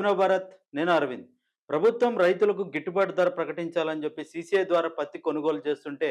నవభారత్. నేను అరవింద్. ప్రభుత్వం రైతులకు గిట్టుబాటు ధర ప్రకటించాలని చెప్పి సీసీఐ ద్వారా పత్తి కొనుగోలు చేస్తుంటే,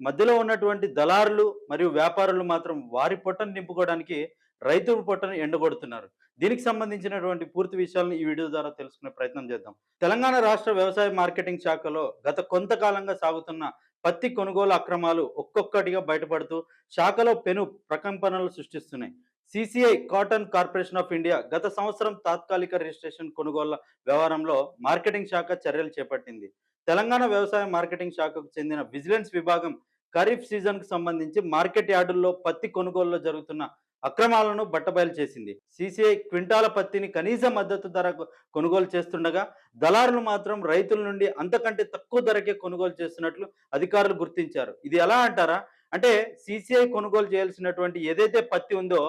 మధ్యలో ఉన్నటువంటి దళారులు మరియు వ్యాపారులు మాత్రం వారి పొట్టను నింపుకోవడానికి రైతుల పొట్టను ఎండగొడుతున్నారు. దీనికి సంబంధించినటువంటి పూర్తి విషయాలను ఈ వీడియో ద్వారా తెలుసుకునే ప్రయత్నం చేద్దాం. తెలంగాణ రాష్ట్ర వ్యవసాయ మార్కెటింగ్ శాఖలో గత కొంతకాలంగా సాగుతున్న పత్తి కొనుగోలు అక్రమాలు ఒక్కొక్కటిగా బయటపడుతూ శాఖలో పెను ప్రకంపనలు సృష్టిస్తున్నాయి. CCI cotton corporation of India గత సంవత్సరం తాత్కాలిక రిజిస్ట్రేషన్ కొనుగోళ్ల వ్యవహారంలో మార్కెటింగ్ శాఖ చర్యలు చేపట్టింది. తెలంగాణ వ్యవసాయ మార్కెటింగ్ శాఖకు చెందిన విజిలెన్స్ విభాగం ఖరీఫ్ సీజన్కు సంబంధించి మార్కెట్ యార్డుల్లో పత్తి కొనుగోలులో జరుగుతున్న అక్రమాలను బట్టబయలు చేసింది. సీసీఐ క్వింటాల పత్తిని కనీస మద్దతు ధరకు కొనుగోలు చేస్తుండగా, దళారులు మాత్రం రైతుల నుండి అంతకంటే తక్కువ ధరకే కొనుగోలు చేస్తున్నట్లు అధికారులు గుర్తించారు. ఇది ఎలా అంటారా? అంటే సీసీఐ కొనుగోలు చేయాల్సినటువంటి ఏదైతే పత్తి ఉందో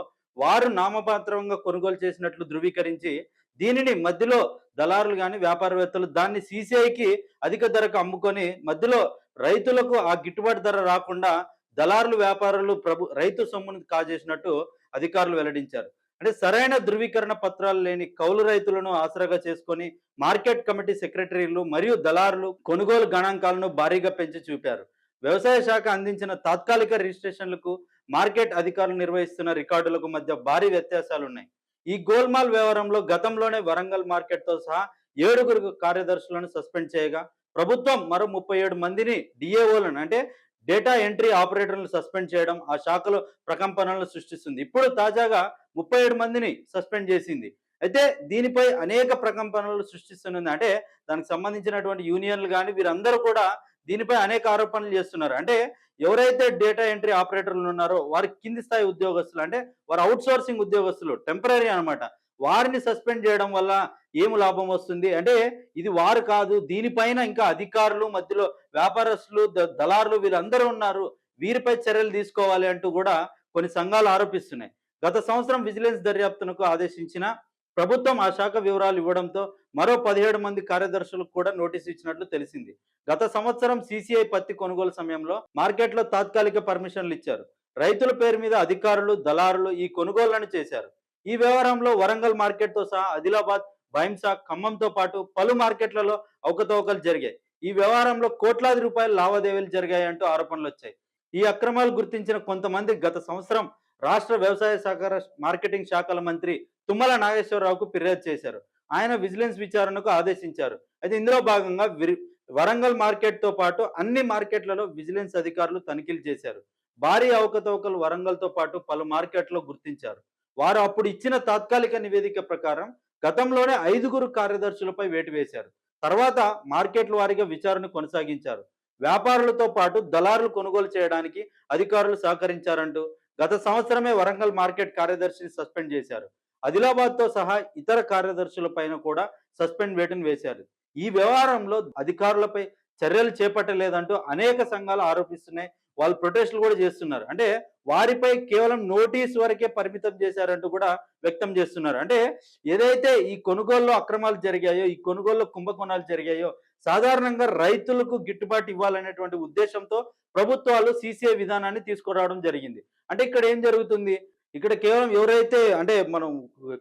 వారు నామమాత్రంగా కొనుగోలు చేసినట్లు ధృవీకరించి, దీనిని మధ్యలో దళారులు కానీ వ్యాపారవేత్తలు దాన్ని సీసీఐకి అధిక ధరకు అమ్ముకొని మధ్యలో రైతులకు ఆ గిట్టుబాటు ధర రాకుండా దళారులు వ్యాపారులు రైతు సొమ్మును కాజేసినట్టు అధికారులు వెల్లడించారు. అంటే సరైన ధృవీకరణ పత్రాలు లేని కౌలు రైతులను ఆసరాగా చేసుకొని మార్కెట్ కమిటీ సెక్రటరీలు మరియు దళారులు కొనుగోలు గణాంకాలను భారీగా పెంచి చూపారు. వ్యవసాయ శాఖ అందించిన తాత్కాలిక రిజిస్ట్రేషన్లకు మార్కెట్ అధికారులు నిర్వహిస్తున్న రికార్డులకు మధ్య భారీ వ్యత్యాసాలున్నాయి. ఈ గోల్మాల్ వ్యవహారంలో గతంలోనే వరంగల్ మార్కెట్తో సహా 7 కార్యదర్శులను సస్పెండ్ చేయగా, ప్రభుత్వం మరో 37 మందిని డిఏఓలను అంటే డేటా ఎంట్రీ ఆపరేటర్లను సస్పెండ్ చేయడం ఆ శాఖలో ప్రకంపనలను సృష్టిస్తుంది. ఇప్పుడు తాజాగా 37 మందిని సస్పెండ్ చేసింది. అయితే దీనిపై అనేక ప్రకంపనలు సృష్టిస్తున్నది. అంటే దానికి సంబంధించినటువంటి యూనియన్లు కానీ వీరందరూ కూడా దీనిపై అనేక ఆరోపణలు చేస్తున్నారు. అంటే ఎవరైతే డేటా ఎంట్రీ ఆపరేటర్లు ఉన్నారో వారి కింది స్థాయి ఉద్యోగస్తులు, అంటే వారు అవుట్ సోర్సింగ్ ఉద్యోగస్తులు, టెంపరరీ అనమాట. వారిని సస్పెండ్ చేయడం వల్ల ఏమి లాభం వస్తుంది? అంటే ఇది వారు కాదు, దీనిపైన ఇంకా అధికారులు మధ్యలో వ్యాపారస్తులు దళారులు వీళ్ళందరూ ఉన్నారు, వీరిపై చర్యలు తీసుకోవాలి అంటూ కూడా కొన్ని సంఘాలు ఆరోపిస్తున్నాయి. గత సంవత్సరం విజిలెన్స్ దర్యాప్తునకు ఆదేశించిన ప్రభుత్వం ఆ శాఖ వివరాలు ఇవ్వడంతో మరో 17 మంది కార్యదర్శులకు కూడా నోటీసు ఇచ్చినట్లు తెలిసింది. గత సంవత్సరం సీసీఐ పత్తి కొనుగోలు సమయంలో మార్కెట్లో తాత్కాలిక పర్మిషన్లు ఇచ్చారు. రైతుల పేరు మీద అధికారులు దళారులు ఈ కొనుగోళ్లను చేశారు. ఈ వ్యవహారంలో వరంగల్ మార్కెట్తో సహా ఆదిలాబాద్, భైంసా, ఖమ్మంతో పాటు పలు మార్కెట్లలో అవకతవకలు జరిగాయి. ఈ వ్యవహారంలో కోట్లాది రూపాయల లావాదేవీలు జరిగాయంటూ ఆరోపణలు వచ్చాయి. ఈ అక్రమాలు గుర్తించిన కొంతమంది గత సంవత్సరం రాష్ట్ర వ్యవసాయ సహకార మార్కెటింగ్ శాఖల మంత్రి తుమ్మల నాగేశ్వరరావుకు ఫిర్యాదు చేశారు. ఆయన విజిలెన్స్ విచారణకు ఆదేశించారు. అయితే ఇందులో భాగంగా వరంగల్ మార్కెట్తో పాటు అన్ని మార్కెట్లలో విజిలెన్స్ అధికారులు తనిఖీలు చేశారు. భారీ అవకతవకలు వరంగల్తో పాటు పలు మార్కెట్లో గుర్తించారు. వారు అప్పుడు ఇచ్చిన తాత్కాలిక నివేదిక ప్రకారం గతంలోనే 5 కార్యదర్శులపై వేటు వేశారు. తర్వాత మార్కెట్ల వారీగా విచారణ కొనసాగించారు. వ్యాపారులతో పాటు దళారులు కొనుగోలు చేయడానికి అధికారులు సహకరించారంటూ గత సంవత్సరమే వరంగల్ మార్కెట్ కార్యదర్శిని సస్పెండ్ చేశారు. ఆదిలాబాద్తో సహా ఇతర కార్యదర్శుల పైన కూడా సస్పెండ్ వేటును వేశారు. ఈ వ్యవహారంలో అధికారులపై చర్యలు చేపట్టలేదంటూ అనేక సంఘాలు ఆరోపిస్తున్నాయి. వాళ్ళు ప్రొటెస్టులు కూడా చేస్తున్నారు. అంటే వారిపై కేవలం నోటీస్ వరకే పరిమితం చేశారంటూ కూడా వ్యక్తం చేస్తున్నారు. అంటే ఏదైతే ఈ కొనుగోలులో అక్రమాలు జరిగాయో, ఈ కొనుగోలులో కుంభకోణాలు జరిగాయో, సాధారణంగా రైతులకు గిట్టుబాటు ఇవ్వాలనేటువంటి ఉద్దేశంతో ప్రభుత్వాలు సీసీఐ విధానాన్ని తీసుకురావడం జరిగింది. అంటే ఇక్కడ ఏం జరుగుతుంది? ఇక్కడ కేవలం ఎవరైతే అంటే మనం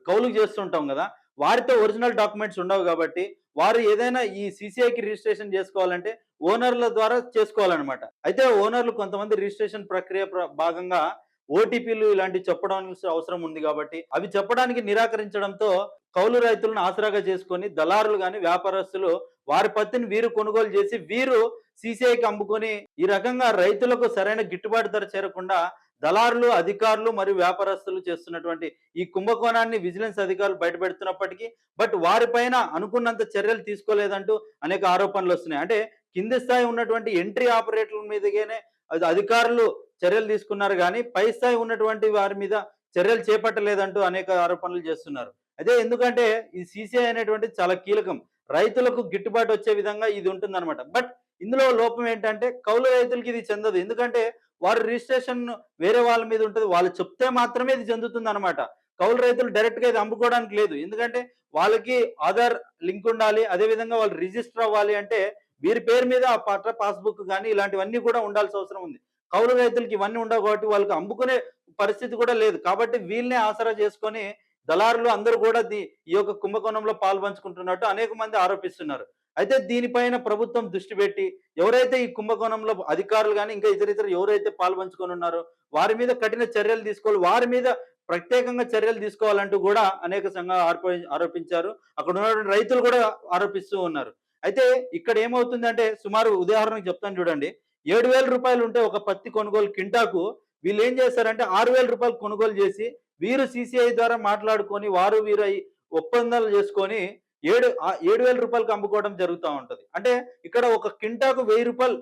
కౌలుకు చేస్తుంటాం కదా, వారితో ఒరిజినల్ డాక్యుమెంట్స్ ఉండవు కాబట్టి వారు ఏదైనా ఈ సీసీఐకి రిజిస్ట్రేషన్ చేసుకోవాలంటే ఓనర్ల ద్వారా చేసుకోవాలన్నమాట. అయితే ఓనర్లు కొంతమంది రిజిస్ట్రేషన్ ప్రక్రియ భాగంగా ఓటీపీలు ఇలాంటివి చెప్పడం అవసరం ఉంది కాబట్టి అవి చెప్పడానికి నిరాకరించడంతో కౌలు రైతులను ఆసరాగా చేసుకొని దళారులు కానీ వ్యాపారస్తులు వారి పత్తిని వీరు కొనుగోలు చేసి వీరు సీసీఐకి అమ్ముకొని ఈ రకంగా రైతులకు సరైన గిట్టుబాటు ధర చేరకుండా దళారులు, అధికారులు మరియు వ్యాపారస్తులు చేస్తున్నటువంటి ఈ కుంభకోణాన్ని విజిలెన్స్ అధికారులు బయటపెడుతున్నప్పటికీ వారిపైన అనుకున్నంత చర్యలు తీసుకోలేదంటూ అనేక ఆరోపణలు వస్తున్నాయి. అంటే కింది స్థాయి ఉన్నటువంటి ఎంట్రీ ఆపరేటర్ల మీదగానే అధికారులు చర్యలు తీసుకున్నారు కానీ పై స్థాయి ఉన్నటువంటి వారి మీద చర్యలు చేపట్టలేదంటూ అనేక ఆరోపణలు చేస్తున్నారు. అదే ఎందుకంటే ఈ సీసీఐ అనేటువంటి చాలా కీలకం. రైతులకు గిట్టుబాటు వచ్చే విధంగా ఇది ఉంటుందన్నమాట. బట్ ఇందులో లోపం ఏంటంటే కౌలు రైతులకి ఇది చెందదు. ఎందుకంటే వారి రిజిస్ట్రేషన్ వేరే వాళ్ళ మీద ఉంటుంది. వాళ్ళు చెప్తే మాత్రమే ఇది చెందుతుంది అనమాట. కౌలు రైతులు డైరెక్ట్ గా ఇది అమ్ముకోవడానికి లేదు. ఎందుకంటే వాళ్ళకి ఆధార్ లింక్ ఉండాలి, అదేవిధంగా వాళ్ళు రిజిస్టర్ అవ్వాలి. అంటే వీరి పేరు మీద ఆ పట్ట పాస్బుక్ కానీ ఇలాంటివన్నీ కూడా ఉండాల్సిన అవసరం ఉంది. కౌలు రైతులకి ఇవన్నీ ఉండవు కాబట్టి వాళ్ళకి అమ్ముకునే పరిస్థితి కూడా లేదు. కాబట్టి వీళ్ళనే ఆసరా చేసుకొని దళారులు అందరూ కూడా ఈ యొక్క కుంభకోణంలో పాల్పంచుకుంటున్నట్టు అనేక మంది ఆరోపిస్తున్నారు. అయితే దీనిపైన ప్రభుత్వం దృష్టి పెట్టి ఎవరైతే ఈ కుంభకోణంలో అధికారులు గాని, ఇంకా ఇతర ఎవరైతే పాల్పంచుకొని ఉన్నారో వారి మీద కఠిన చర్యలు తీసుకోవాలి. వారి మీద ప్రత్యేకంగా చర్యలు తీసుకోవాలంటూ కూడా అనేక సంఘాలు ఆరోపించారు. అక్కడ ఉన్నటువంటి రైతులు కూడా ఆరోపిస్తూ ఉన్నారు. అయితే ఇక్కడ ఏమవుతుందంటే సుమారు ఉదాహరణకు చెప్తాను చూడండి. రూ. 7,000 ఉంటే ఒక పత్తి కొనుగోలు కింటాకు వీళ్ళేం చేస్తారంటే రూ. 6,000 కొనుగోలు చేసి వీరు సీసీఐ ద్వారా మాట్లాడుకొని వారు వీరు ఒప్పందాలు చేసుకొని 7,000 అమ్ముకోవడం జరుగుతా ఉంటది. అంటే ఇక్కడ ఒక కింటాకు రూ. 1,000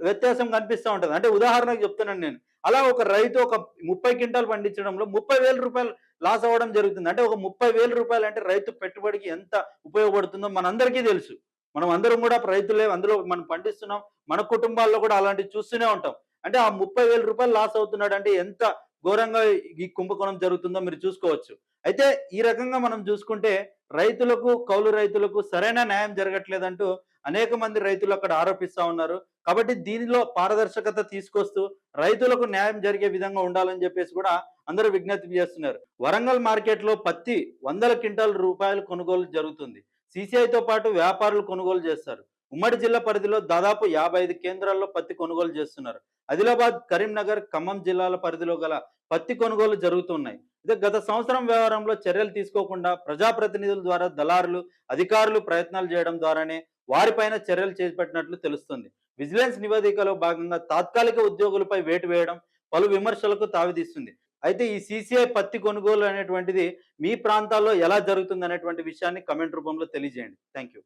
వ్యత్యాసం కనిపిస్తా ఉంటది. అంటే ఉదాహరణకు చెప్తున్నాను నేను. అలా ఒక రైతు ఒక 30 క్వింటాలు పండించడంలో రూ. 30,000 లాస్ అవ్వడం జరుగుతుంది. అంటే ఒక రూ. 30,000 అంటే రైతు పెట్టుబడికి ఎంత ఉపయోగపడుతుందో మనందరికీ తెలుసు. మనం అందరం కూడా రైతులే, అందులో మనం పండిస్తున్నాం. మన కుటుంబాల్లో కూడా అలాంటివి చూస్తూనే ఉంటాం. అంటే ఆ రూ. 30,000 లాస్ అవుతున్నాడంటే ఎంత ఘోరంగా ఈ కుంభకోణం జరుగుతుందో మీరు చూసుకోవచ్చు. అయితే ఈ రకంగా మనం చూసుకుంటే రైతులకు, కౌలు రైతులకు సరైన న్యాయం జరగట్లేదంటూ అనేక మంది రైతులు అక్కడ ఆరోపిస్తా ఉన్నారు. కాబట్టి దీనిలో పారదర్శకత తీసుకొస్తూ రైతులకు న్యాయం జరిగే విధంగా ఉండాలని చెప్పేసి కూడా అందరూ విజ్ఞప్తి చేస్తున్నారు. వరంగల్ మార్కెట్‌లో పత్తి వందల క్వింటాల్ రూపాయలు కొనుగోలు జరుగుతుంది. సీసీఐతో పాటు వ్యాపారులు కొనుగోలు చేస్తారు. ఉమ్మడి జిల్లా పరిధిలో దాదాపు 55 కేంద్రాల్లో పత్తి కొనుగోలు చేస్తున్నారు. ఆదిలాబాద్, కరీంనగర్, ఖమ్మం జిల్లాల పరిధిలో గల పత్తి కొనుగోలు జరుగుతున్నాయి. అయితే గత సంవత్సరం వ్యవహారంలో చర్యలు తీసుకోకుండా ప్రజాప్రతినిధుల ద్వారా దళారులు, అధికారులు ప్రయత్నాలు చేయడం ద్వారానే వారిపైన చర్యలు చేపట్టినట్లు తెలుస్తుంది. విజిలెన్స్ నివేదికలో భాగంగా తాత్కాలిక ఉద్యోగులపై వేటు వేయడం పలు విమర్శలకు తావితీస్తుంది. అయితే ఈ సీసీఐ పత్తి కొనుగోలు అనేటువంటిది మీ ప్రాంతాల్లో ఎలా జరుగుతుంది అనేటువంటి విషయాన్ని కమెంట్ రూపంలో తెలియజేయండి. Thank you.